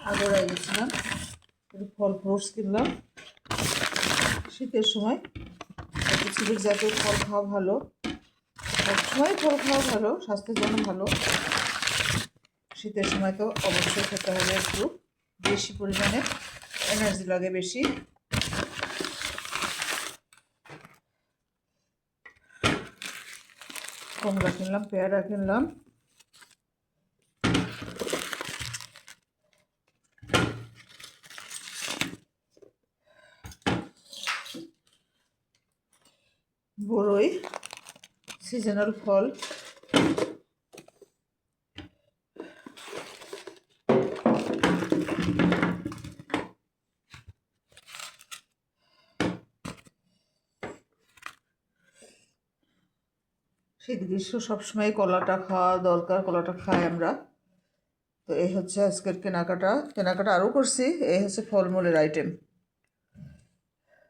আগড়ায় গেছিলাম, একটু ফল ফ্রুটস কিনলাম। শীতের সময় সিভিক জাতীয় ফল খাওয়া ভালো, সবসময় ফল খাওয়া ভালো, স্বাস্থ্যের জন্য ভালো। শীতের সময় তো অবশ্যই খেতে হবে, একটু বেশি পরিমাণে এনার্জি লাগে বেশি। কমলা কিনলাম, পেয়ারা কিনলাম। বড়ই, সিজনাল ফল। শীত গ্রীষ্ম সবসময় কলাটা খাওয়া দরকার, কলাটা খাই আমরা। তো এই হচ্ছে আজকের কেনাকাটা আরও করছি। এই হচ্ছে ফলমূলের আইটেম।